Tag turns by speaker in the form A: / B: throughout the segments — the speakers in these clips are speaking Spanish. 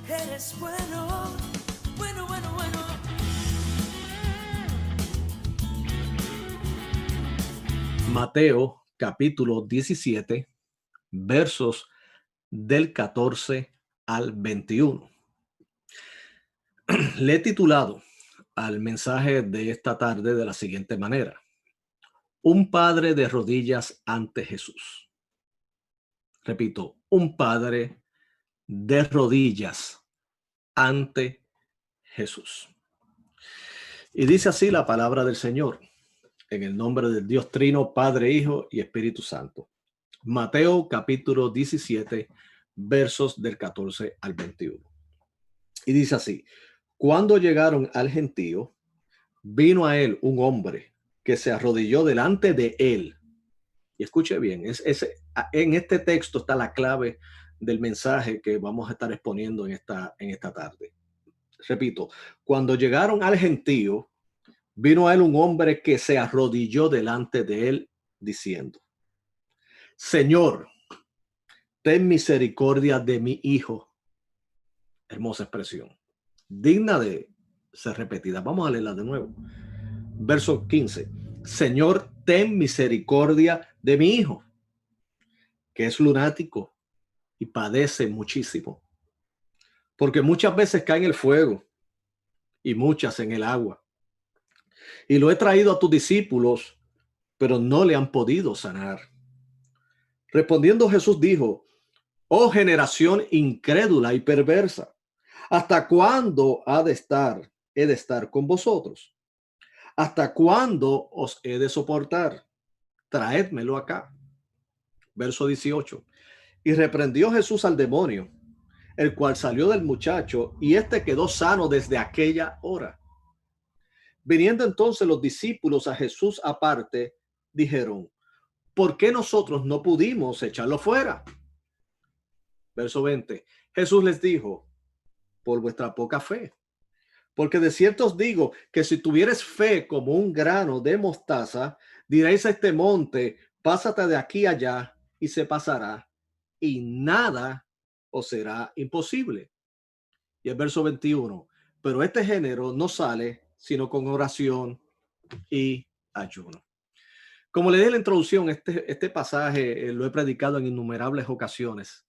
A: Eres bueno, bueno, bueno, bueno.
B: Mateo capítulo 17, versos del 14 al 21. Le he titulado al mensaje de esta tarde de la siguiente manera: un padre de rodillas ante Jesús. Repito, un padre de rodillas ante Jesús. Y dice así la palabra del Señor, en el nombre del Dios Trino, Padre, Hijo y Espíritu Santo. Mateo capítulo 17, versos del 14 al 21. Y dice así: cuando llegaron al gentío, vino a él un hombre que se arrodilló delante de él. Y escuche bien, en este texto está la clave del mensaje que vamos a estar exponiendo en esta tarde. Repito, cuando llegaron al gentío, vino a él un hombre que se arrodilló delante de él diciendo: Señor, ten misericordia de mi hijo. Hermosa expresión, digna de ser repetida. Vamos a leerla de nuevo. Verso 15. Señor, ten misericordia de mi hijo, que es lunático y padece muchísimo, porque muchas veces cae en el fuego y muchas en el agua. Y lo he traído a tus discípulos, pero no le han podido sanar. Respondiendo Jesús dijo: oh generación incrédula y perversa, ¿hasta cuándo he de estar con vosotros? ¿Hasta cuándo os he de soportar? Traédmelo acá. Verso 18. Y reprendió Jesús al demonio, el cual salió del muchacho, y éste quedó sano desde aquella hora. Viniendo entonces los discípulos a Jesús aparte, dijeron: ¿por qué nosotros no pudimos echarlo fuera? Verso 20. Jesús les dijo: por vuestra poca fe. Porque de cierto os digo que si tuvieres fe como un grano de mostaza, diréis a este monte: pásate de aquí allá, y se pasará, y nada os será imposible. Y el verso 21, pero este género no sale sino con oración y ayuno. Como le di en la introducción, este pasaje lo he predicado en innumerables ocasiones,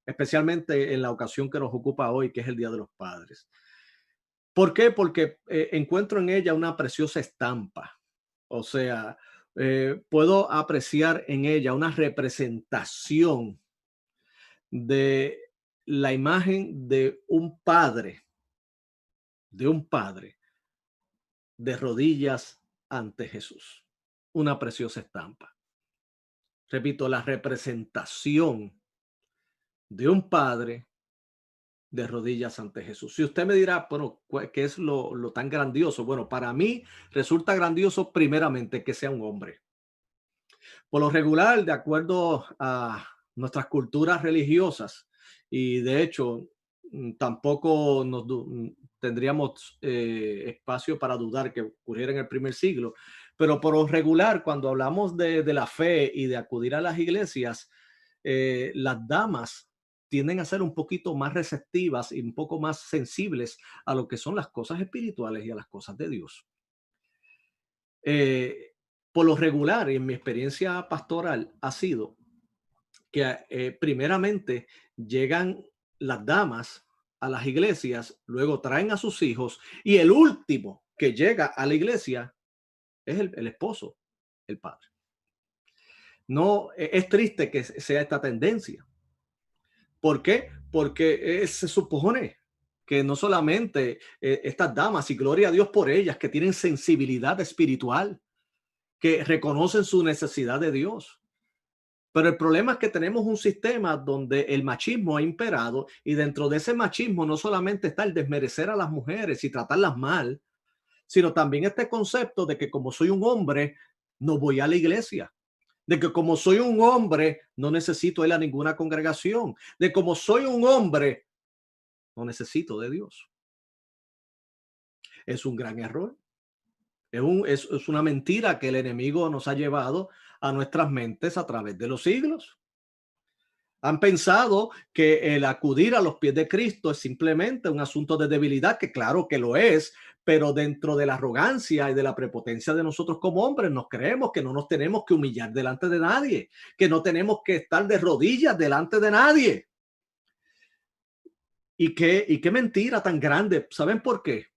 B: especialmente en la ocasión que nos ocupa hoy, que es el Día de los Padres. ¿Por qué? Porque encuentro en ella una preciosa estampa. O sea, puedo apreciar en ella una representación de la imagen de un padre de rodillas ante Jesús. Una preciosa estampa. Repito, la representación de un padre de rodillas ante Jesús. Si usted me dirá, bueno, ¿qué es lo tan grandioso? Bueno, para mí resulta grandioso primeramente que sea un hombre. Por lo regular, de acuerdo a nuestras culturas religiosas, y de hecho tampoco tendríamos espacio para dudar que ocurriera en el primer siglo, pero por lo regular, cuando hablamos de la fe y de acudir a las iglesias, las damas tienden a ser un poquito más receptivas y un poco más sensibles a lo que son las cosas espirituales y a las cosas de Dios. Eh, por lo regular, y en mi experiencia pastoral, ha sido que primeramente llegan las damas a las iglesias, luego traen a sus hijos, y el último que llega a la iglesia es el esposo, el padre. No, es triste que sea esta tendencia. ¿Por qué? Porque se supone que no solamente estas damas, y gloria a Dios por ellas, que tienen sensibilidad espiritual, que reconocen su necesidad de Dios. Pero el problema es que tenemos un sistema donde el machismo ha imperado, y dentro de ese machismo no solamente está el desmerecer a las mujeres y tratarlas mal, sino también este concepto de que como soy un hombre, no voy a la iglesia. De que como soy un hombre, no necesito ir a ninguna congregación. De como soy un hombre, no necesito de Dios. Es un gran error. Es una mentira que el enemigo nos ha llevado a nuestras mentes a través de los siglos. Han pensado que el acudir a los pies de Cristo es simplemente un asunto de debilidad, que claro que lo es, pero dentro de la arrogancia y de la prepotencia de nosotros como hombres, nos creemos que no nos tenemos que humillar delante de nadie, que no tenemos que estar de rodillas delante de nadie. Y qué mentira tan grande. ¿Saben por qué?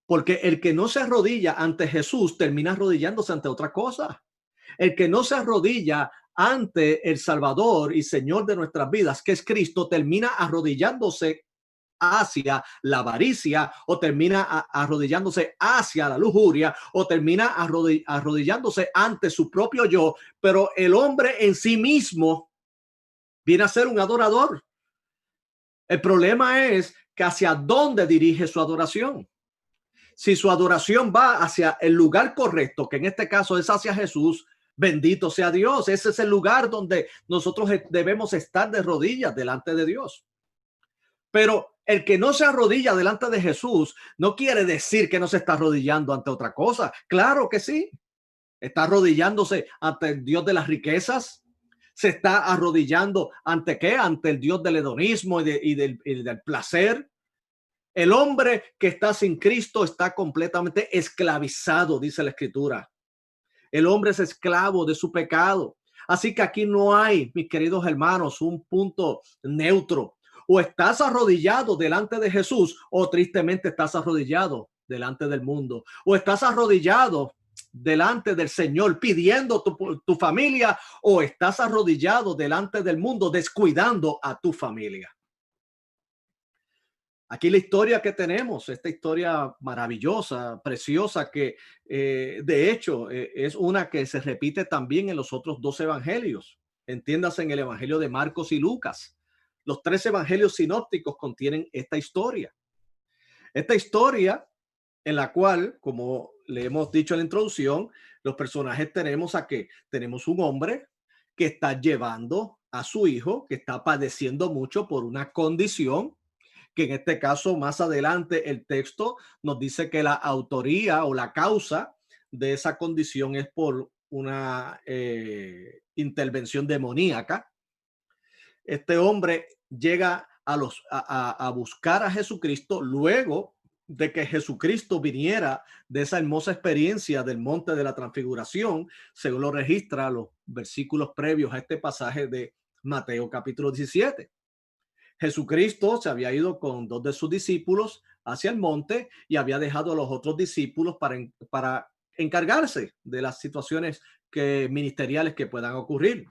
B: Porque el que no se arrodilla ante Jesús termina arrodillándose ante otra cosa. El que no se arrodilla ante el Salvador y Señor de nuestras vidas, que es Cristo, termina arrodillándose hacia la avaricia, o termina arrodillándose hacia la lujuria, o termina arrodillándose ante su propio yo. Pero el hombre en sí mismo viene a ser un adorador. El problema es que hacia dónde dirige su adoración. Si su adoración va hacia el lugar correcto, que en este caso es hacia Jesús, bendito sea Dios. Ese es el lugar donde nosotros debemos estar de rodillas delante de Dios. Pero el que no se arrodilla delante de Jesús no quiere decir que no se está arrodillando ante otra cosa. Claro que sí. Está arrodillándose ante el Dios de las riquezas. Se está arrodillando ante qué? Ante el Dios del hedonismo y del placer. El hombre que está sin Cristo está completamente esclavizado, dice la Escritura. El hombre es esclavo de su pecado. Así que aquí no hay, mis queridos hermanos, un punto neutro. O estás arrodillado delante de Jesús, o tristemente estás arrodillado delante del mundo. O estás arrodillado delante del Señor pidiendo tu familia, o estás arrodillado delante del mundo descuidando a tu familia. Aquí la historia que tenemos, esta historia maravillosa, preciosa, que de hecho es una que se repite también en los otros dos evangelios. Entiéndase, en el evangelio de Marcos y Lucas. Los tres evangelios sinópticos contienen esta historia. Esta historia en la cual, como le hemos dicho en la introducción, los personajes tenemos un hombre que está llevando a su hijo, que está padeciendo mucho por una condición, que en este caso más adelante el texto nos dice que la autoría o la causa de esa condición es por una intervención demoníaca. Este hombre llega a buscar a Jesucristo luego de que Jesucristo viniera de esa hermosa experiencia del monte de la transfiguración, según lo registra los versículos previos a este pasaje de Mateo capítulo 17. Jesucristo se había ido con dos de sus discípulos hacia el monte y había dejado a los otros discípulos para encargarse de las situaciones ministeriales que puedan ocurrir,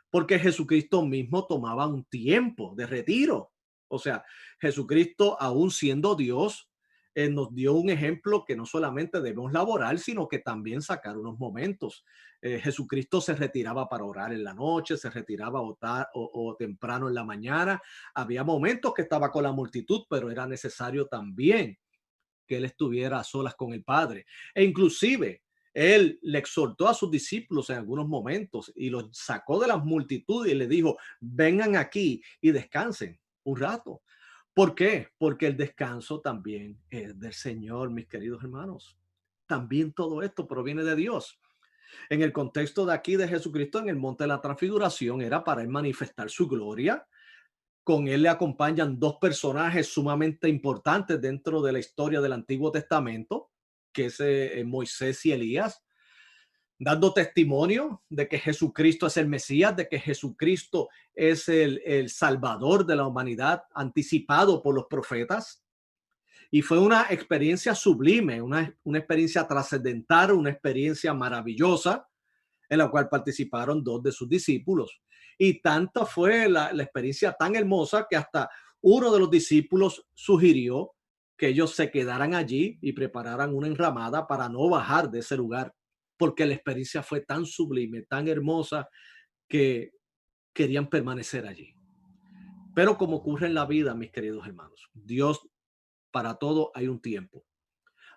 B: porque Jesucristo mismo tomaba un tiempo de retiro. O sea, Jesucristo, aún siendo Dios, nos dio un ejemplo que no solamente debemos laborar, sino que también sacar unos momentos. Jesucristo se retiraba para orar en la noche, se retiraba o temprano en la mañana. Había momentos que estaba con la multitud, pero era necesario también que él estuviera a solas con el Padre. E inclusive él le exhortó a sus discípulos en algunos momentos y los sacó de las multitudes y le dijo: vengan aquí y descansen un rato. ¿Por qué? Porque el descanso también es del Señor, mis queridos hermanos. También todo esto proviene de Dios. En el contexto de aquí de Jesucristo en el monte de la transfiguración era para él manifestar su gloria. Con él le acompañan dos personajes sumamente importantes dentro de la historia del Antiguo Testamento, que es Moisés y Elías, dando testimonio de que Jesucristo es el Mesías, de que Jesucristo es el Salvador de la humanidad, anticipado por los profetas. Y fue una experiencia sublime, una experiencia trascendental, una experiencia maravillosa, en la cual participaron dos de sus discípulos. Y tanta fue la experiencia tan hermosa que hasta uno de los discípulos sugirió que ellos se quedaran allí y prepararan una enramada para no bajar de ese lugar, porque la experiencia fue tan sublime, tan hermosa, que querían permanecer allí. Pero como ocurre en la vida, mis queridos hermanos, Dios, para todo hay un tiempo.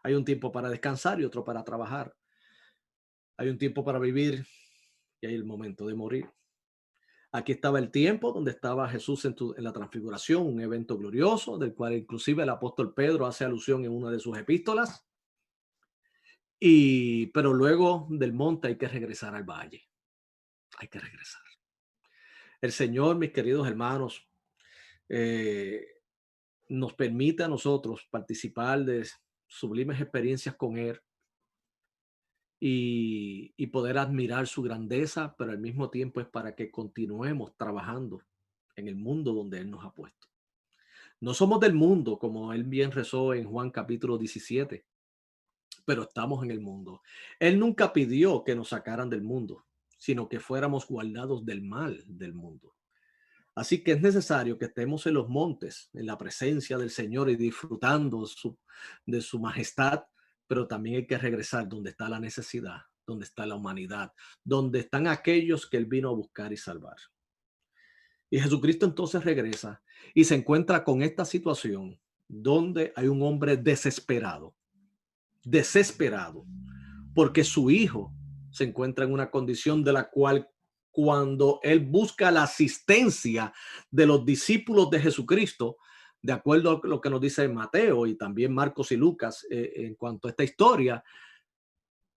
B: Hay un tiempo para descansar y otro para trabajar. Hay un tiempo para vivir y hay el momento de morir. Aquí estaba el tiempo donde estaba Jesús en la transfiguración, un evento glorioso del cual inclusive el apóstol Pedro hace alusión en una de sus epístolas. Pero luego del monte hay que regresar al valle. Hay que regresar. El Señor, mis queridos hermanos, eh, nos permite a nosotros participar de sublimes experiencias con Él y poder admirar su grandeza, pero al mismo tiempo es para que continuemos trabajando en el mundo donde Él nos ha puesto. No somos del mundo, como Él bien rezó en Juan capítulo 17, pero estamos en el mundo. Él nunca pidió que nos sacaran del mundo, sino que fuéramos guardados del mal del mundo. Así que es necesario que estemos en los montes, en la presencia del Señor y disfrutando de su majestad, pero también hay que regresar donde está la necesidad, donde está la humanidad, donde están aquellos que Él vino a buscar y salvar. Y Jesucristo entonces regresa y se encuentra con esta situación donde hay un hombre desesperado, desesperado, porque su hijo se encuentra en una condición de la cual cuando él busca la asistencia de los discípulos de Jesucristo, de acuerdo a lo que nos dice Mateo y también Marcos y Lucas en cuanto a esta historia,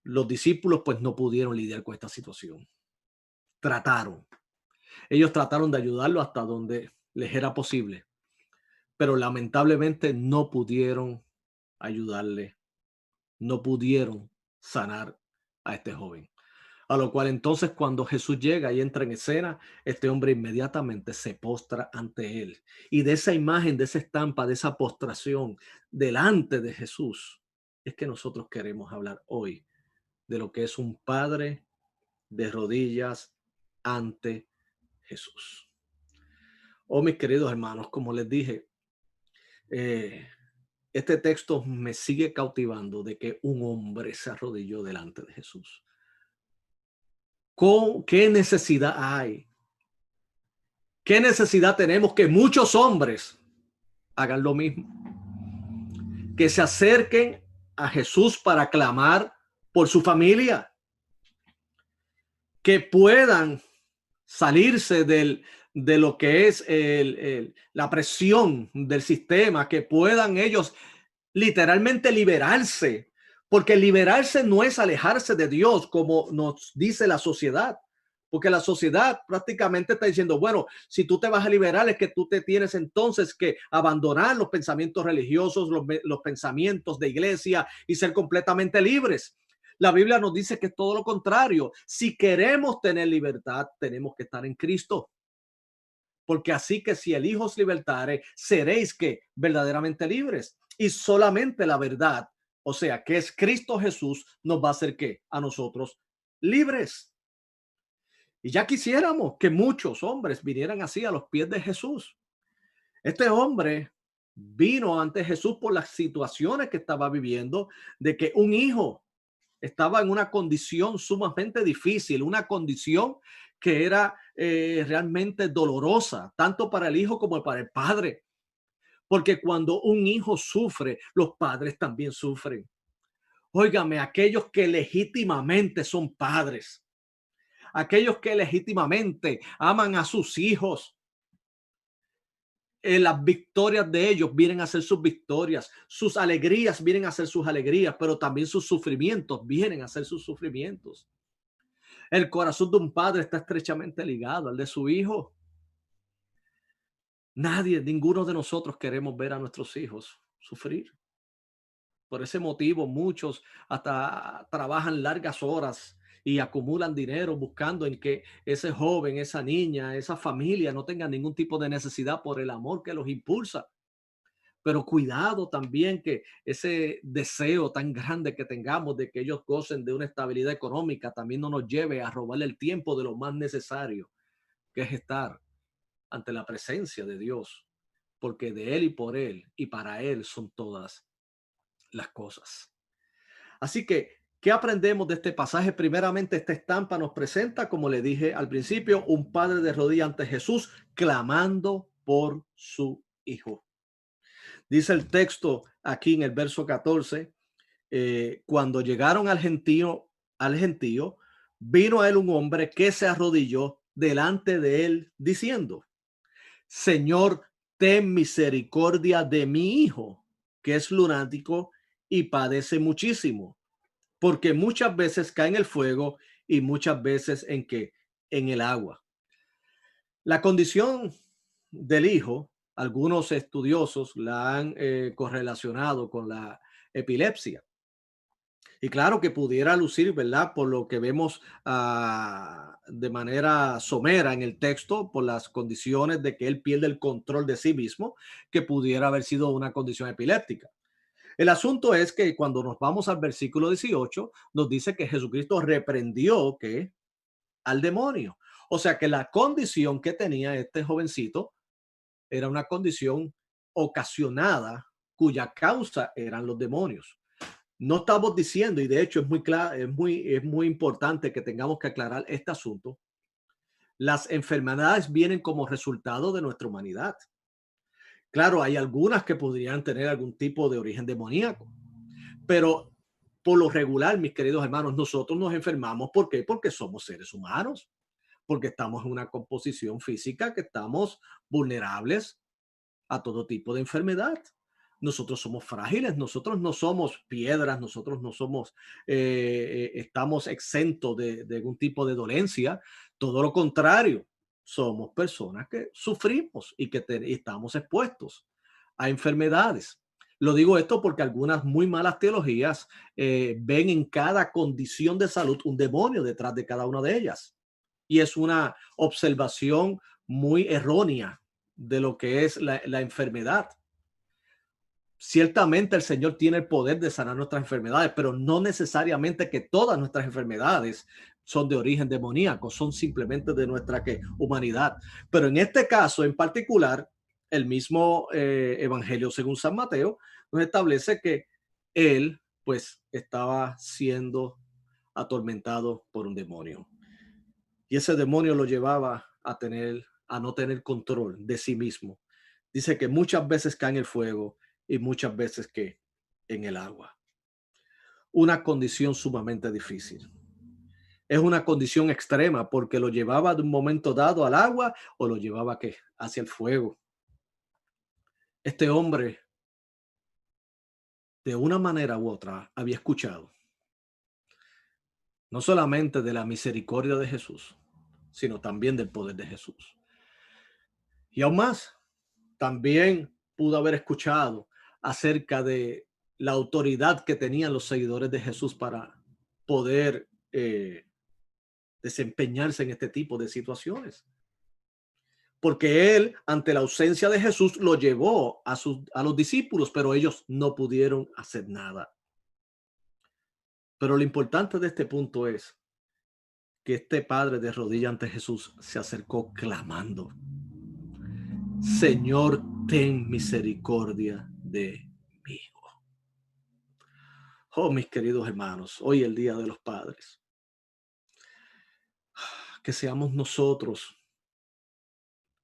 B: los discípulos pues no pudieron lidiar con esta situación. Trataron. Ellos trataron de ayudarlo hasta donde les era posible, pero lamentablemente no pudieron ayudarle, no pudieron sanar a este joven. A lo cual entonces cuando Jesús llega y entra en escena, este hombre inmediatamente se postra ante él. Y de esa imagen, de esa estampa, de esa postración delante de Jesús, es que nosotros queremos hablar hoy de lo que es un padre de rodillas ante Jesús. Oh, mis queridos hermanos, como les dije, eh, este texto me sigue cautivando de que un hombre se arrodilló delante de Jesús. ¿Qué necesidad hay? ¿Qué necesidad tenemos que muchos hombres hagan lo mismo? Que se acerquen a Jesús para clamar por su familia, que puedan salirse de lo que es la presión del sistema, que puedan ellos literalmente liberarse, porque liberarse no es alejarse de Dios como nos dice la sociedad, porque la sociedad prácticamente está diciendo, bueno, si tú te vas a liberar es que tú te tienes entonces que abandonar los pensamientos religiosos, los pensamientos de iglesia y ser completamente libres. La Biblia nos dice que es todo lo contrario. Si queremos tener libertad, tenemos que estar en Cristo. Porque así que si el Hijo os libertare, seréis que verdaderamente libres. Y solamente la verdad, o sea, que es Cristo Jesús, nos va a hacer que a nosotros libres. Y ya quisiéramos que muchos hombres vinieran así a los pies de Jesús. Este hombre vino ante Jesús por las situaciones que estaba viviendo, de que un hijo estaba en una condición sumamente difícil, una condición que era realmente dolorosa, tanto para el hijo como para el padre. Porque cuando un hijo sufre, los padres también sufren. Óigame, aquellos que legítimamente son padres, aquellos que legítimamente aman a sus hijos, las victorias de ellos vienen a ser sus victorias, sus alegrías vienen a ser sus alegrías, pero también sus sufrimientos vienen a ser sus sufrimientos. El corazón de un padre está estrechamente ligado al de su hijo. Nadie, ninguno de nosotros queremos ver a nuestros hijos sufrir. Por ese motivo, muchos hasta trabajan largas horas y acumulan dinero buscando en que ese joven, esa niña, esa familia no tengan ningún tipo de necesidad por el amor que los impulsa. Pero cuidado también que ese deseo tan grande que tengamos de que ellos gocen de una estabilidad económica también no nos lleve a robarle el tiempo de lo más necesario, que es estar ante la presencia de Dios, porque de Él y por Él y para Él son todas las cosas. Así que, ¿qué aprendemos de este pasaje? Primeramente, esta estampa nos presenta, como le dije al principio, un padre de rodillas ante Jesús clamando por su hijo. Dice el texto aquí en el verso 14, cuando llegaron al gentío, vino a él un hombre que se arrodilló delante de él diciendo, Señor, ten misericordia de mi hijo, que es lunático y padece muchísimo, porque muchas veces cae en el fuego y muchas veces en el agua. La condición del hijo, algunos estudiosos la han correlacionado con la epilepsia. Y claro que pudiera lucir, ¿verdad? Por lo que vemos de manera somera en el texto, por las condiciones de que él pierde el control de sí mismo, que pudiera haber sido una condición epiléptica. El asunto es que cuando nos vamos al versículo 18, nos dice que Jesucristo reprendió que al demonio. O sea que la condición que tenía este jovencito era una condición ocasionada cuya causa eran los demonios. No estamos diciendo, y de hecho es muy claro, es muy importante que tengamos que aclarar este asunto. Las enfermedades vienen como resultado de nuestra humanidad. Claro, hay algunas que podrían tener algún tipo de origen demoníaco, pero por lo regular, mis queridos hermanos, nosotros nos enfermamos. ¿Por qué? Porque somos seres humanos, porque estamos en una composición física que estamos vulnerables a todo tipo de enfermedad. Nosotros somos frágiles, nosotros no somos piedras, nosotros no somos, estamos exentos de algún tipo de dolencia. Todo lo contrario, somos personas que sufrimos y que estamos expuestos a enfermedades. Lo digo esto porque algunas muy malas teologías ven en cada condición de salud un demonio detrás de cada una de ellas. Y es una observación muy errónea de lo que es la enfermedad. Ciertamente el Señor tiene el poder de sanar nuestras enfermedades, pero no necesariamente que todas nuestras enfermedades son de origen demoníaco, son simplemente de nuestra humanidad. Pero en este caso en particular, el mismo Evangelio según San Mateo nos establece que él pues estaba siendo atormentado por un demonio. Y ese demonio lo llevaba a no tener control de sí mismo. Dice que muchas veces cae en el fuego y muchas veces que en el agua. Una condición sumamente difícil. Es una condición extrema porque lo llevaba de un momento dado al agua o lo llevaba hacia el fuego. Este hombre, de una manera u otra, había escuchado no solamente de la misericordia de Jesús, sino también del poder de Jesús. Y aún más, también pudo haber escuchado acerca de la autoridad que tenían los seguidores de Jesús para poder desempeñarse en este tipo de situaciones. Porque él, ante la ausencia de Jesús, lo llevó a los discípulos, pero ellos no pudieron hacer nada. Pero lo importante de este punto es que este padre de rodillas ante Jesús se acercó clamando: Señor, ten misericordia de mí. Oh, mis queridos hermanos, hoy el Día de los Padres. Que seamos nosotros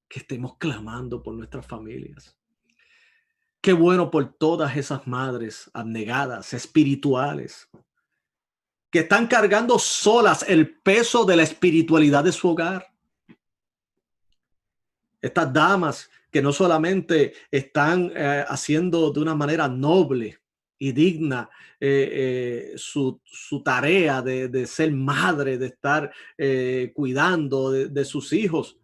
B: que estemos clamando por nuestras familias. Qué bueno por todas esas madres abnegadas, espirituales, que están cargando solas el peso de la espiritualidad de su hogar. Estas damas que no solamente están haciendo de una manera noble y digna su tarea de ser madre, de estar cuidando de sus hijos,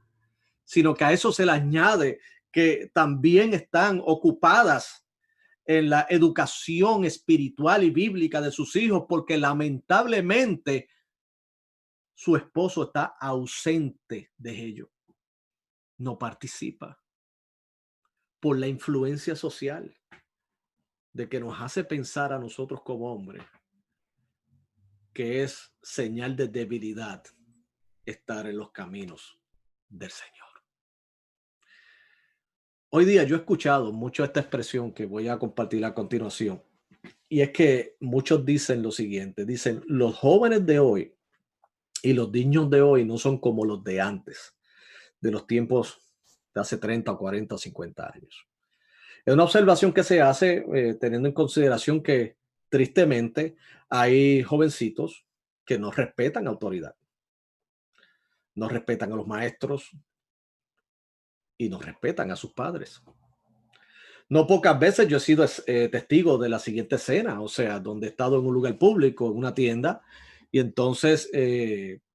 B: sino que a eso se le añade que también están ocupadas en la educación espiritual y bíblica de sus hijos, porque lamentablemente su esposo está ausente de ello, no participa por la influencia social de que nos hace pensar a nosotros como hombres que es señal de debilidad estar en los caminos del Señor. Hoy día yo he escuchado mucho esta expresión que voy a compartir a continuación, y es que muchos dicen lo siguiente: dicen, los jóvenes de hoy y los niños de hoy no son como los de antes, de los tiempos de hace 30 o 40 o 50 años. Es una observación que se hace teniendo en consideración que tristemente hay jovencitos que no respetan autoridad, no respetan a los maestros y no respetan a sus padres. No pocas veces yo he sido testigo de la siguiente escena, o sea, donde he estado en un lugar público, en una tienda, y entonces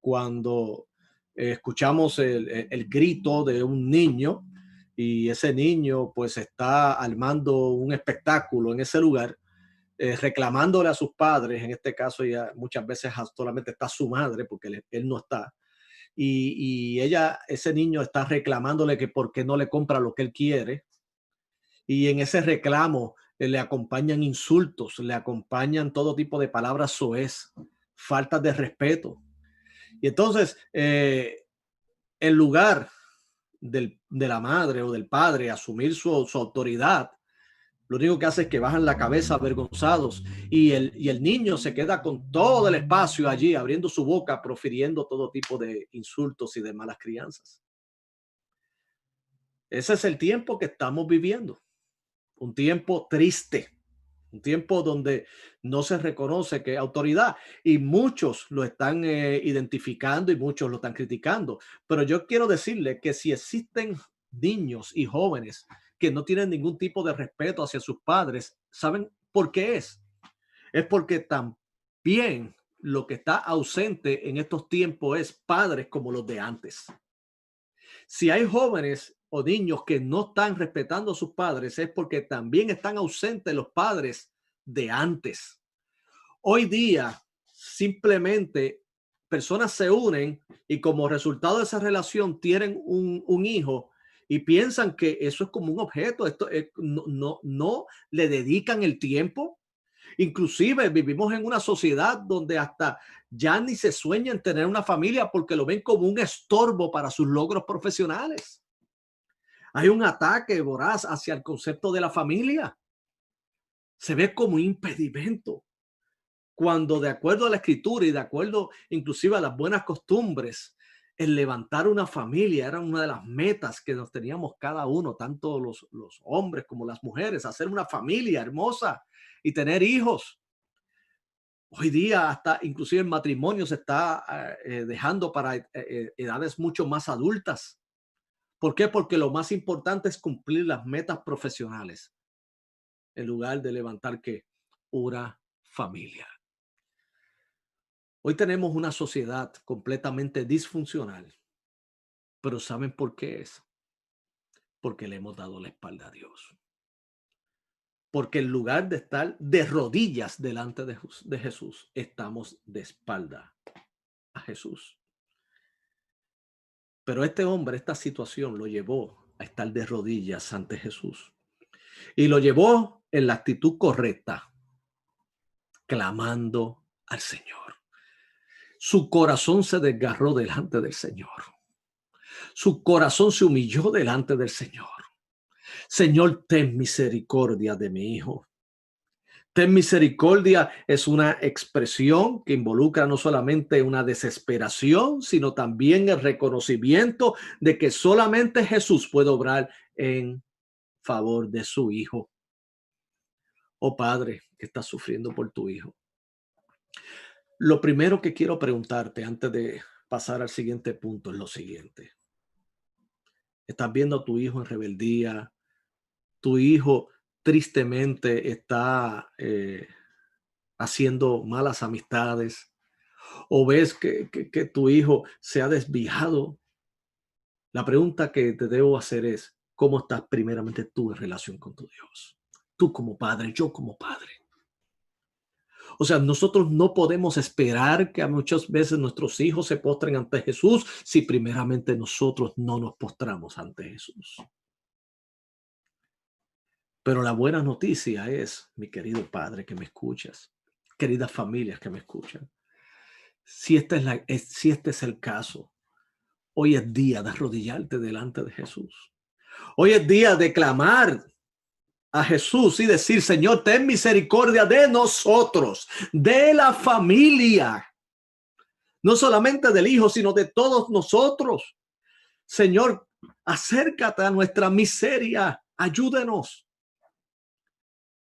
B: cuando escuchamos el grito de un niño y ese niño pues está armando un espectáculo en ese lugar, reclamándole a sus padres, en este caso ya muchas veces solamente está su madre porque él no está, y ese niño está reclamándole que por qué no le compra lo que él quiere, y en ese reclamo le acompañan insultos, le acompañan todo tipo de palabras soez, faltas de respeto. Y entonces, en lugar de la madre o del padre asumir su autoridad, lo único que hace es que bajan la cabeza avergonzados y el niño se queda con todo el espacio allí, abriendo su boca, profiriendo todo tipo de insultos y de malas crianzas. Ese es el tiempo que estamos viviendo, un tiempo triste, un tiempo donde no se reconoce que hay autoridad y muchos lo están identificando y muchos lo están criticando. Pero yo quiero decirle que si existen niños y jóvenes que no tienen ningún tipo de respeto hacia sus padres, ¿saben por qué es? Es porque también lo que está ausente en estos tiempos es padres como los de antes. Si hay jóvenes o niños que no están respetando a sus padres, es porque también están ausentes los padres de antes. Hoy día, simplemente personas se unen y como resultado de esa relación tienen un hijo y piensan que eso es como un objeto. Esto no le dedican el tiempo. Inclusive vivimos en una sociedad donde hasta ya ni se sueña en tener una familia porque lo ven como un estorbo para sus logros profesionales. Hay un ataque voraz hacia el concepto de la familia. Se ve como un impedimento. Cuando de acuerdo a la escritura y de acuerdo inclusive a las buenas costumbres, el levantar una familia era una de las metas que nos teníamos cada uno, tanto los hombres como las mujeres, hacer una familia hermosa y tener hijos. Hoy día hasta inclusive el matrimonio se está dejando para edades mucho más adultas. ¿Por qué? Porque lo más importante es cumplir las metas profesionales en lugar de levantar que una familia. Hoy tenemos una sociedad completamente disfuncional, pero ¿saben por qué es? Porque le hemos dado la espalda a Dios. Porque en lugar de estar de rodillas delante de Jesús, estamos de espalda a Jesús. Pero este hombre, esta situación lo llevó a estar de rodillas ante Jesús. Y lo llevó en la actitud correcta, clamando al Señor. Su corazón se desgarró delante del Señor. Su corazón se humilló delante del Señor. Señor, ten misericordia de mi hijo. Ten misericordia es una expresión que involucra no solamente una desesperación, sino también el reconocimiento de que solamente Jesús puede obrar en favor de su hijo. Oh Padre, que estás sufriendo por tu hijo. Lo primero que quiero preguntarte antes de pasar al siguiente punto es lo siguiente. ¿Estás viendo a tu hijo en rebeldía? ¿Tu hijo tristemente está haciendo malas amistades? ¿O ves que tu hijo se ha desviado? La pregunta que te debo hacer es, ¿cómo estás primeramente tú en relación con tu Dios? Tú como padre, yo como padre. O sea, nosotros no podemos esperar que muchas veces nuestros hijos se postren ante Jesús si primeramente nosotros no nos postramos ante Jesús. Pero la buena noticia es, mi querido padre que me escuchas, queridas familias que me escuchan, si si este es el caso, hoy es día de arrodillarte delante de Jesús. Hoy es día de clamar a Jesús y decir, Señor, ten misericordia de nosotros, de la familia, no solamente del hijo, sino de todos nosotros. Señor, acércate a nuestra miseria, ayúdenos.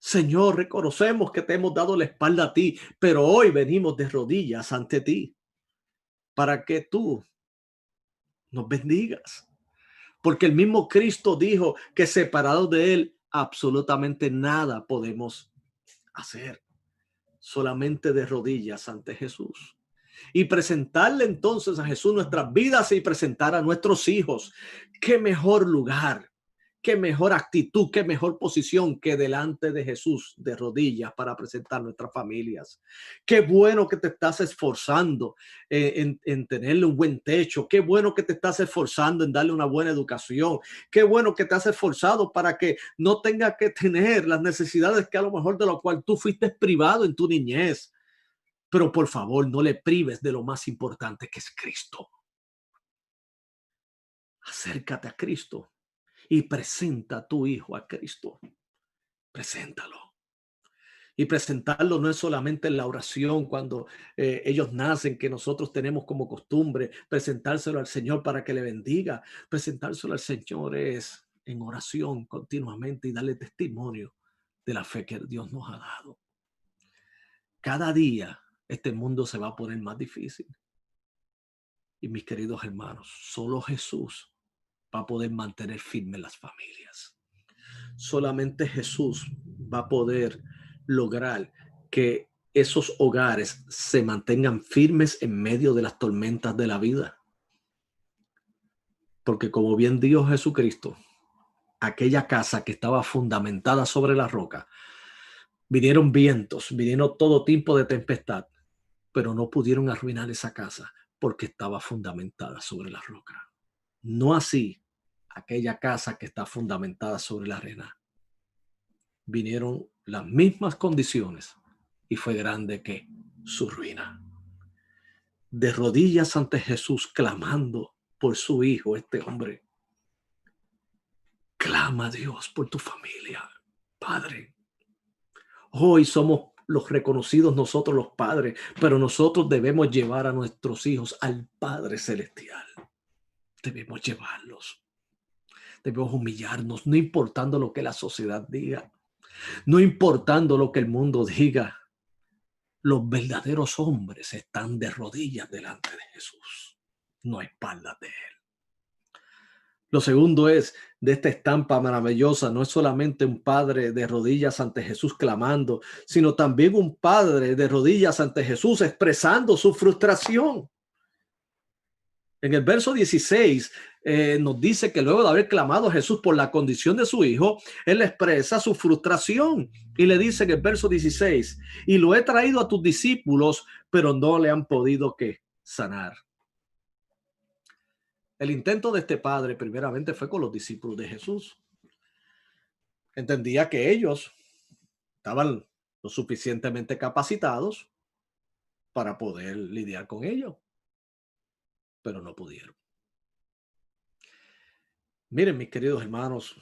B: Señor, reconocemos que te hemos dado la espalda a ti, pero hoy venimos de rodillas ante ti para que tú nos bendigas. Porque el mismo Cristo dijo que separados de él, absolutamente nada podemos hacer. Solamente de rodillas ante Jesús. y presentarle entonces a Jesús nuestras vidas y presentar a nuestros hijos. ¿Qué mejor lugar? ¿Qué mejor actitud? ¿Qué mejor posición que delante de Jesús de rodillas para presentar nuestras familias? Qué bueno que te estás esforzando en tenerle un buen techo. Qué bueno que te estás esforzando en darle una buena educación. Qué bueno que te has esforzado para que no tenga que tener las necesidades que a lo mejor de lo cual tú fuiste privado en tu niñez. Pero por favor, no le prives de lo más importante, que es Cristo. Acércate a Cristo y presenta a tu hijo a Cristo. Preséntalo. Y presentarlo no es solamente en la oración cuando ellos nacen, que nosotros tenemos como costumbre presentárselo al Señor para que le bendiga. Presentárselo al Señor es en oración continuamente y darle testimonio de la fe que Dios nos ha dado. Cada día este mundo se va a poner más difícil. Y mis queridos hermanos, solo Jesús va a poder mantener firmes las familias. Solamente Jesús va a poder lograr que esos hogares se mantengan firmes en medio de las tormentas de la vida. Porque como bien dijo Jesucristo, aquella casa que estaba fundamentada sobre la roca, vinieron vientos, vinieron todo tipo de tempestad, pero no pudieron arruinar esa casa porque estaba fundamentada sobre la roca. No así aquella casa que está fundamentada sobre la arena. Vinieron las mismas condiciones y fue grande que su ruina. De rodillas ante Jesús, clamando por su hijo, este hombre. Clama a Dios por tu familia, Padre. Hoy somos los reconocidos nosotros los padres, pero nosotros debemos llevar a nuestros hijos al Padre Celestial. Debemos llevarlos. Debemos humillarnos, no importando lo que la sociedad diga, no importando lo que el mundo diga. Los verdaderos hombres están de rodillas delante de Jesús, no a espaldas de él. Lo segundo es, de esta estampa maravillosa, no es solamente un padre de rodillas ante Jesús clamando, sino también un padre de rodillas ante Jesús expresando su frustración. En el verso 16 nos dice que luego de haber clamado a Jesús por la condición de su hijo, él expresa su frustración y le dice en el verso 16, y lo he traído a tus discípulos, pero no le han podido ¿qué? Sanar. El intento de este padre primeramente fue con los discípulos de Jesús. Entendía que ellos estaban lo suficientemente capacitados para poder lidiar con ello, pero no pudieron. Miren, mis queridos hermanos,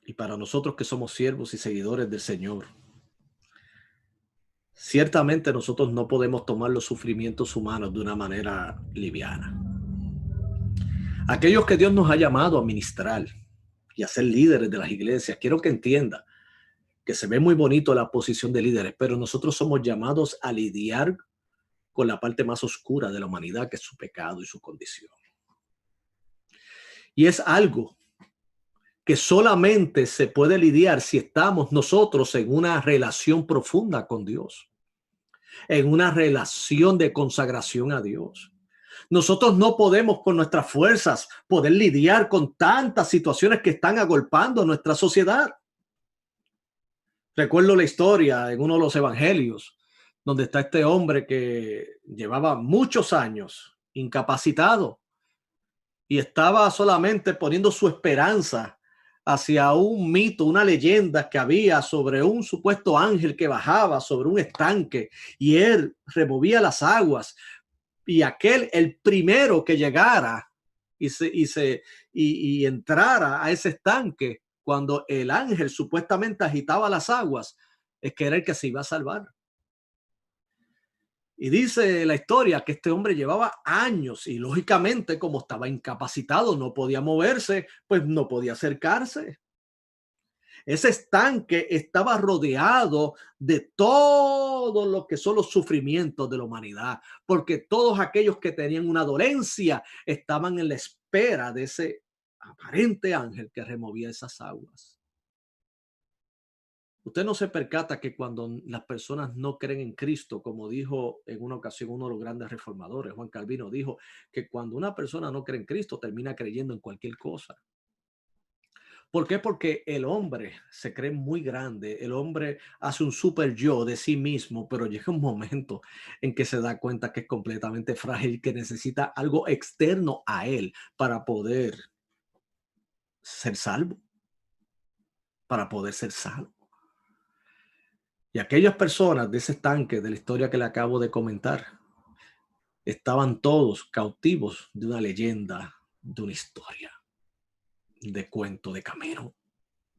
B: y para nosotros que somos siervos y seguidores del Señor, ciertamente nosotros no podemos tomar los sufrimientos humanos de una manera liviana. Aquellos que Dios nos ha llamado a ministrar y a ser líderes de las iglesias, quiero que entienda que se ve muy bonito la posición de líderes, pero nosotros somos llamados a lidiar con la parte más oscura de la humanidad, que es su pecado y su condición. Y es algo que solamente se puede lidiar si estamos nosotros en una relación profunda con Dios, en una relación de consagración a Dios. Nosotros no podemos con nuestras fuerzas poder lidiar con tantas situaciones que están agolpando nuestra sociedad. Recuerdo la historia en uno de los evangelios, donde está este hombre que llevaba muchos años incapacitado y estaba solamente poniendo su esperanza hacia un mito, una leyenda que había sobre un supuesto ángel que bajaba sobre un estanque y él removía las aguas y el primero que llegara y entrara a ese estanque cuando el ángel supuestamente agitaba las aguas, es que era el que se iba a salvar. Y dice la historia que este hombre llevaba años y lógicamente como estaba incapacitado, no podía moverse, pues no podía acercarse. Ese estanque estaba rodeado de todo lo que son los sufrimientos de la humanidad, porque todos aquellos que tenían una dolencia estaban en la espera de ese aparente ángel que removía esas aguas. Usted no se percata que cuando las personas no creen en Cristo, como dijo en una ocasión uno de los grandes reformadores, Juan Calvino, dijo que cuando una persona no cree en Cristo, termina creyendo en cualquier cosa. ¿Por qué? Porque el hombre se cree muy grande, el hombre hace un super yo de sí mismo, pero llega un momento en que se da cuenta que es completamente frágil, que necesita algo externo a él para poder ser salvo, para poder ser salvo. Y aquellas personas de ese estanque de la historia que le acabo de comentar, estaban todos cautivos de una leyenda, de una historia, de cuento, de camino,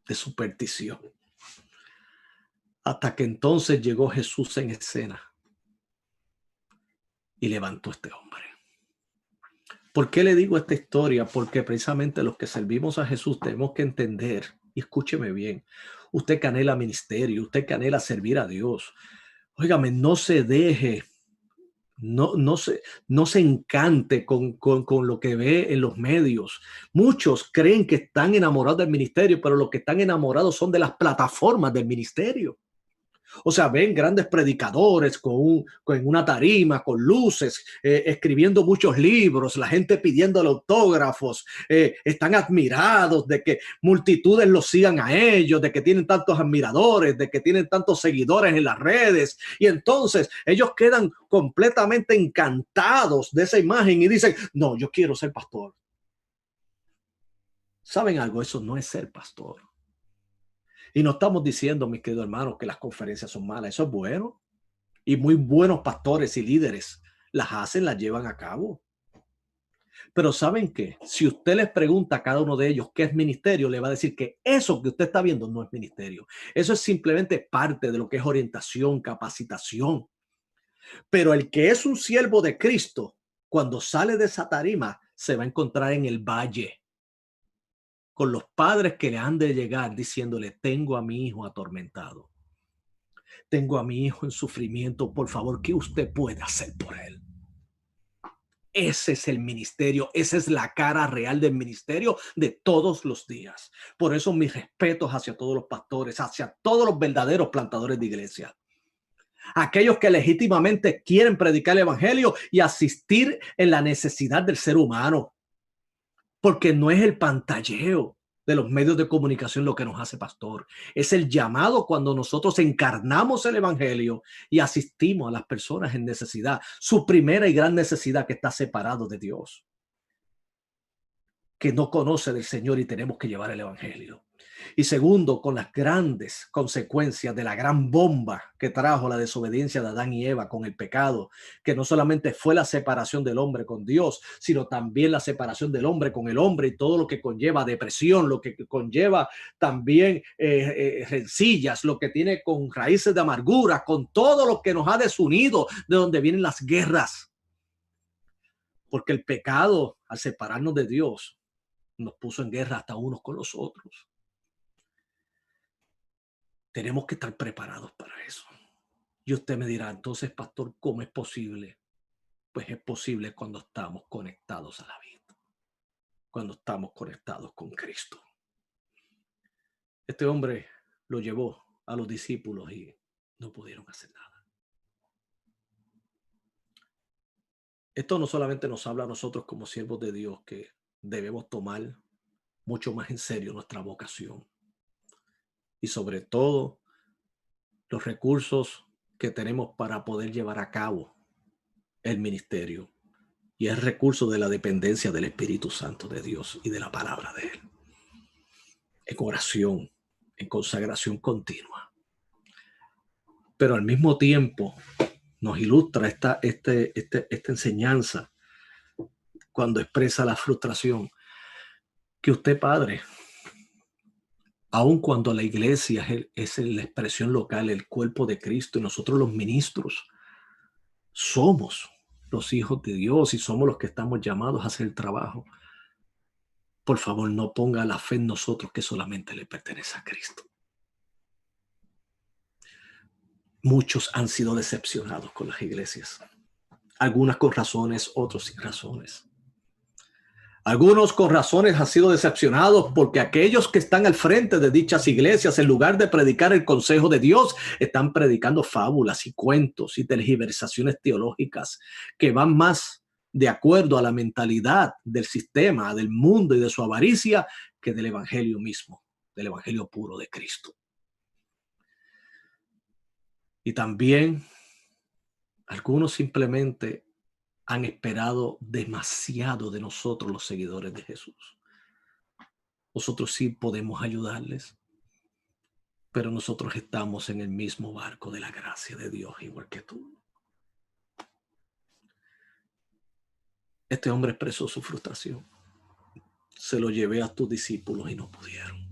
B: de superstición. Hasta que entonces llegó Jesús en escena y levantó a este hombre. ¿Por qué le digo esta historia? Porque precisamente los que servimos a Jesús tenemos que entender, y escúcheme bien, usted que anhela ministerio, usted que anhela servir a Dios, óigame, no se deje, no se encante con lo que ve en los medios. Muchos creen que están enamorados del ministerio, pero los que están enamorados son de las plataformas del ministerio. O sea, ven grandes predicadores con una tarima, con luces, escribiendo muchos libros, la gente pidiendo autógrafos, están admirados de que multitudes los sigan a ellos, de que tienen tantos admiradores, de que tienen tantos seguidores en las redes. Y entonces ellos quedan completamente encantados de esa imagen y dicen, no, yo quiero ser pastor. ¿Saben algo? Eso no es ser pastor. Y no estamos diciendo, mis queridos hermanos, que las conferencias son malas. Eso es bueno. Y muy buenos pastores y líderes las hacen, las llevan a cabo. Pero ¿saben qué? Si usted les pregunta a cada uno de ellos qué es ministerio, le va a decir que eso que usted está viendo no es ministerio. Eso es simplemente parte de lo que es orientación, capacitación. Pero el que es un siervo de Cristo, cuando sale de esa tarima, se va a encontrar en el valle con los padres que le han de llegar diciéndole, tengo a mi hijo atormentado. Tengo a mi hijo en sufrimiento, por favor, ¿qué usted puede hacer por él? Ese es el ministerio, esa es la cara real del ministerio de todos los días. Por eso mis respetos hacia todos los pastores, hacia todos los verdaderos plantadores de iglesia. Aquellos que legítimamente quieren predicar el evangelio y asistir en la necesidad del ser humano. Porque no es el pantalleo de los medios de comunicación lo que nos hace pastor. Es el llamado cuando nosotros encarnamos el evangelio y asistimos a las personas en necesidad. Su primera y gran necesidad, que está separado de Dios, que no conoce del Señor, y tenemos que llevar el evangelio. Y segundo, con las grandes consecuencias de la gran bomba que trajo la desobediencia de Adán y Eva con el pecado, que no solamente fue la separación del hombre con Dios, sino también la separación del hombre con el hombre y todo lo que conlleva depresión, lo que conlleva también rencillas, lo que tiene con raíces de amargura, con todo lo que nos ha desunido, de donde vienen las guerras. Porque el pecado, al separarnos de Dios, nos puso en guerra hasta unos con los otros. Tenemos que estar preparados para eso. Y usted me dirá, entonces, pastor, ¿cómo es posible? Pues es posible cuando estamos conectados a la vida, cuando estamos conectados con Cristo. Este hombre lo llevó a los discípulos y no pudieron hacer nada. Esto no solamente nos habla a nosotros como siervos de Dios, que debemos tomar mucho más en serio nuestra vocación y sobre todo los recursos que tenemos para poder llevar a cabo el ministerio, y es recurso de la dependencia del Espíritu Santo de Dios y de la palabra de Él, en oración, en consagración continua. Pero al mismo tiempo nos ilustra esta enseñanza cuando expresa la frustración que usted, padre, aun cuando la iglesia es la expresión local, el cuerpo de Cristo, y nosotros los ministros somos los hijos de Dios y somos los que estamos llamados a hacer el trabajo. Por favor, no ponga la fe en nosotros, que solamente le pertenece a Cristo. Muchos han sido decepcionados con las iglesias. Algunas con razones, otros sin razones. Algunos con razones han sido decepcionados porque aquellos que están al frente de dichas iglesias, en lugar de predicar el consejo de Dios, están predicando fábulas y cuentos y tergiversaciones teológicas que van más de acuerdo a la mentalidad del sistema, del mundo y de su avaricia que del evangelio mismo, del evangelio puro de Cristo. Y también algunos simplemente han esperado demasiado de nosotros, los seguidores de Jesús. Nosotros sí podemos ayudarles, pero nosotros estamos en el mismo barco de la gracia de Dios, igual que tú. Este hombre expresó su frustración. Se lo llevé a tus discípulos y no pudieron.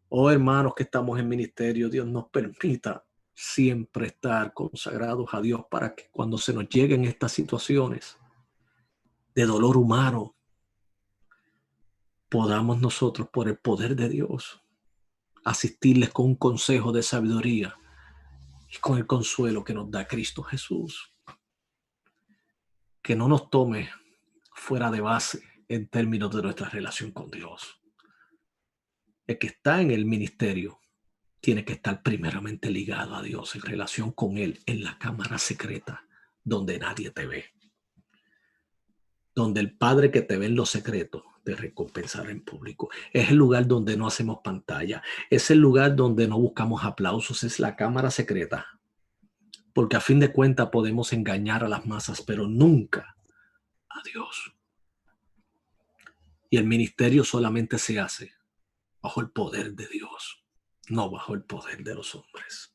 B: Oh, hermanos que estamos en ministerio, Dios nos permita siempre estar consagrados a Dios para que cuando se nos lleguen estas situaciones de dolor humano, podamos nosotros, por el poder de Dios, asistirles con un consejo de sabiduría y con el consuelo que nos da Cristo Jesús. Que no nos tome fuera de base en términos de nuestra relación con Dios. El que está en el ministerio tiene que estar primeramente ligado a Dios, en relación con Él, en la cámara secreta, donde nadie te ve. Donde el Padre que te ve en los secretos te recompensará en público. Es el lugar donde no hacemos pantalla. Es el lugar donde no buscamos aplausos. Es la cámara secreta. Porque a fin de cuentas podemos engañar a las masas, pero nunca a Dios. Y el ministerio solamente se hace bajo el poder de Dios, no bajo el poder de los hombres.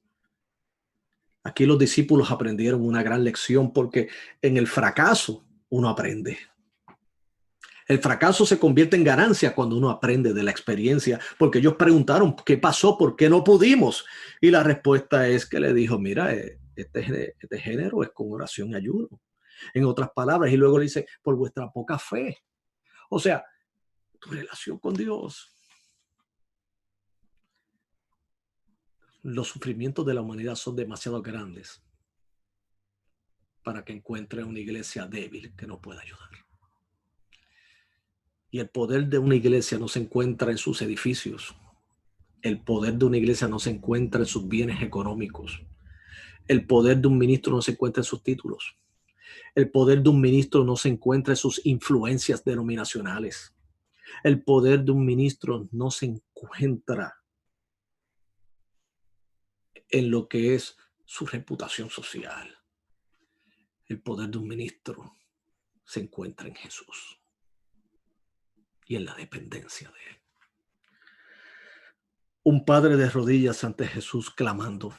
B: Aquí los discípulos aprendieron una gran lección, porque en el fracaso uno aprende. El fracaso se convierte en ganancia cuando uno aprende de la experiencia, porque ellos preguntaron qué pasó, por qué no pudimos. Y la respuesta es que le dijo, mira, este género es con oración y ayuno. En otras palabras, y luego le dice, por vuestra poca fe. O sea, tu relación con Dios. Los sufrimientos de la humanidad son demasiado grandes para que encuentre una iglesia débil que no pueda ayudar. Y el poder de una iglesia no se encuentra en sus edificios. El poder de una iglesia no se encuentra en sus bienes económicos. El poder de un ministro no se encuentra en sus títulos. El poder de un ministro no se encuentra en sus influencias denominacionales. El poder de un ministro no se encuentra en lo que es su reputación social. El poder de un ministro se encuentra en Jesús y en la dependencia de Él. Un padre de rodillas ante Jesús clamando,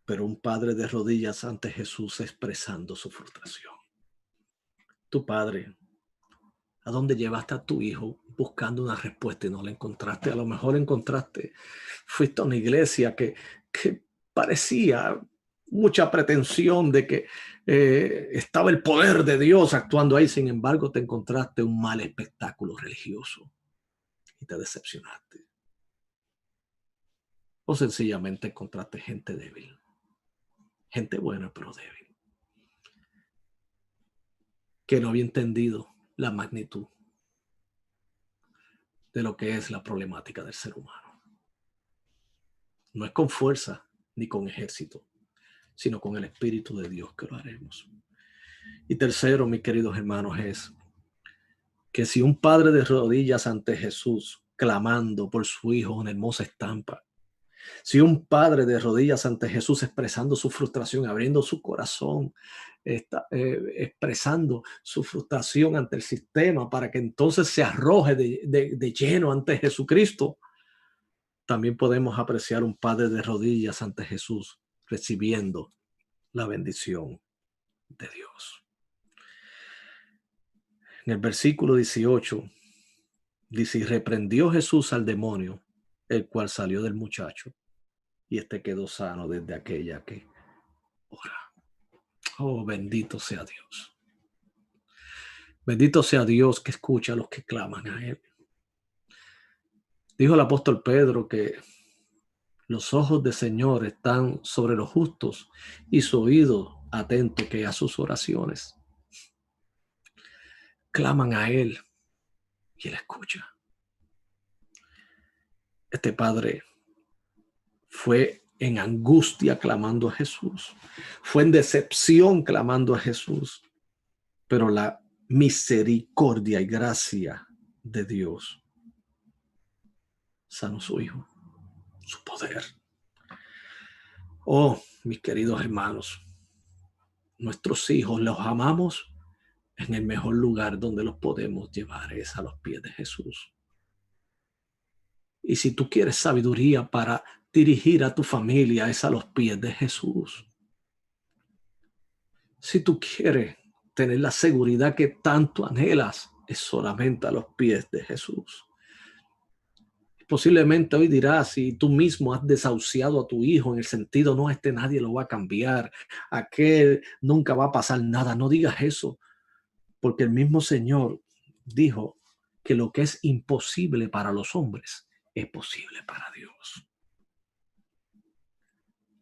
B: pero un padre de rodillas ante Jesús expresando su frustración. Tu padre, ¿a dónde llevaste a tu hijo buscando una respuesta y no la encontraste? A lo mejor fuiste a una iglesia que parecía mucha pretensión de que estaba el poder de Dios actuando ahí. Sin embargo, te encontraste un mal espectáculo religioso y te decepcionaste. O sencillamente encontraste gente débil. Gente buena, pero débil. Que no había entendido la magnitud de lo que es la problemática del ser humano. No es con fuerza ni con ejército, sino con el Espíritu de Dios que lo haremos. Y tercero, mis queridos hermanos, es que si un padre de rodillas ante Jesús, clamando por su hijo, una hermosa estampa, si un padre de rodillas ante Jesús expresando su frustración, abriendo su corazón, expresando su frustración ante el sistema para que entonces se arroje de lleno ante Jesucristo, también podemos apreciar un padre de rodillas ante Jesús recibiendo la bendición de Dios. En el versículo 18 dice, y reprendió Jesús al demonio, el cual salió del muchacho, y este quedó sano desde aquella que ora. Oh, bendito sea Dios. Bendito sea Dios que escucha a los que claman a Él. Dijo el apóstol Pedro que los ojos del Señor están sobre los justos y su oído atento que a sus oraciones. claman a Él y Él escucha. Este padre fue en angustia clamando a Jesús, fue en decepción clamando a Jesús, pero la misericordia y gracia de Dios sanó a su hijo, su poder. Oh, mis queridos hermanos, nuestros hijos los amamos en el mejor lugar donde los podemos llevar es a los pies de Jesús. Y si tú quieres sabiduría para dirigir a tu familia, es a los pies de Jesús. Si tú quieres tener la seguridad que tanto anhelas, es solamente a los pies de Jesús. Posiblemente hoy dirás, si tú mismo has desahuciado a tu hijo en el sentido, no, nadie lo va a cambiar, aquel nunca va a pasar nada. No digas eso, porque el mismo Señor dijo que lo que es imposible para los hombres es posible para Dios.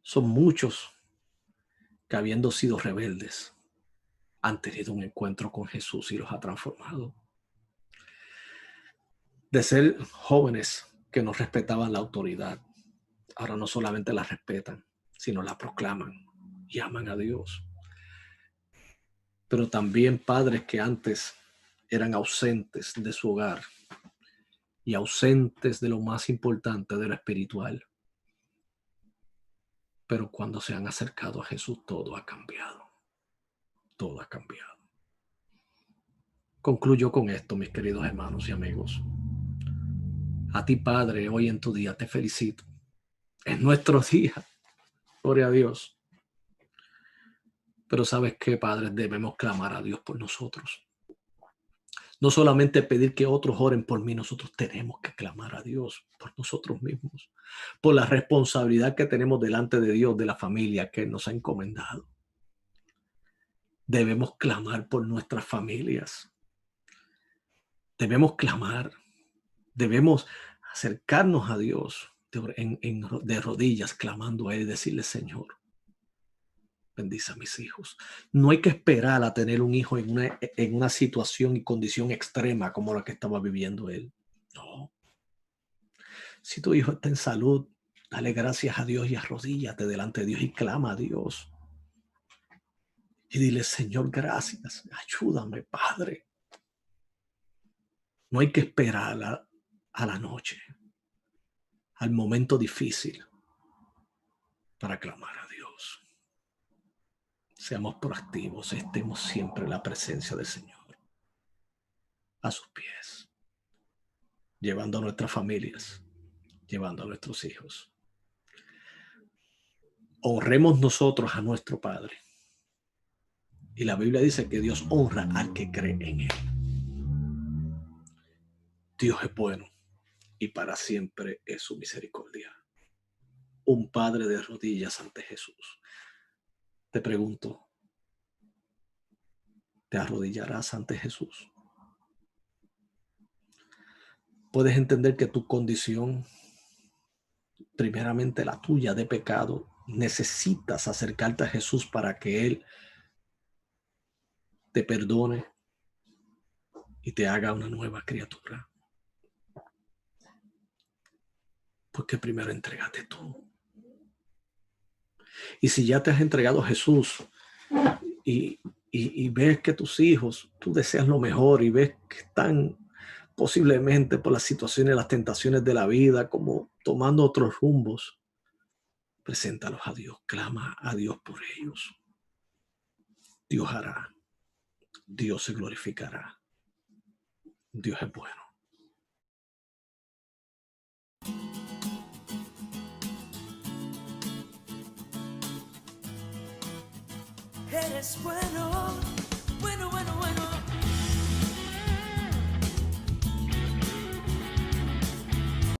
B: Son muchos que, habiendo sido rebeldes, han tenido un encuentro con Jesús y los ha transformado. De ser jóvenes que no respetaban la autoridad, ahora no solamente la respetan, sino la proclaman y aman a Dios. Pero también padres que antes eran ausentes de su hogar y ausentes de lo más importante, de lo espiritual. Pero cuando se han acercado a Jesús, todo ha cambiado. Todo ha cambiado. Concluyo con esto, mis queridos hermanos y amigos. A ti, Padre, hoy en tu día te felicito. Es nuestro día. Gloria a Dios. Pero ¿sabes qué, Padre? Debemos clamar a Dios por nosotros. No solamente pedir que otros oren por mí, nosotros tenemos que clamar a Dios por nosotros mismos, por la responsabilidad que tenemos delante de Dios, de la familia que Él nos ha encomendado. Debemos clamar por nuestras familias. Debemos clamar. Debemos acercarnos a Dios de rodillas, clamando a Él y decirle, Señor, bendice a mis hijos. No hay que esperar a tener un hijo en una situación y condición extrema como la que estaba viviendo él. No. Si tu hijo está en salud, dale gracias a Dios y arrodíllate delante de Dios y clama a Dios. Y dile, Señor, gracias. Ayúdame, Padre. No hay que esperar a la noche, al momento difícil, para clamar a Dios. Seamos proactivos, estemos siempre en la presencia del Señor, a sus pies, llevando a nuestras familias, llevando a nuestros hijos. Honremos nosotros a nuestro Padre. Y la Biblia dice que Dios honra al que cree en Él. Dios es bueno y para siempre es su misericordia. Un padre de rodillas ante Jesús. Te pregunto, ¿te arrodillarás ante Jesús? Puedes entender que tu condición, primeramente la tuya de pecado, necesitas acercarte a Jesús para que Él te perdone y te haga una nueva criatura. Porque primero entrégate tú. Y si ya te has entregado a Jesús y ves que tus hijos, tú deseas lo mejor y ves que están posiblemente por las situaciones, las tentaciones de la vida, como tomando otros rumbos, preséntalos a Dios, clama a Dios por ellos. Dios hará, Dios se glorificará. Dios es bueno.
A: Eres bueno.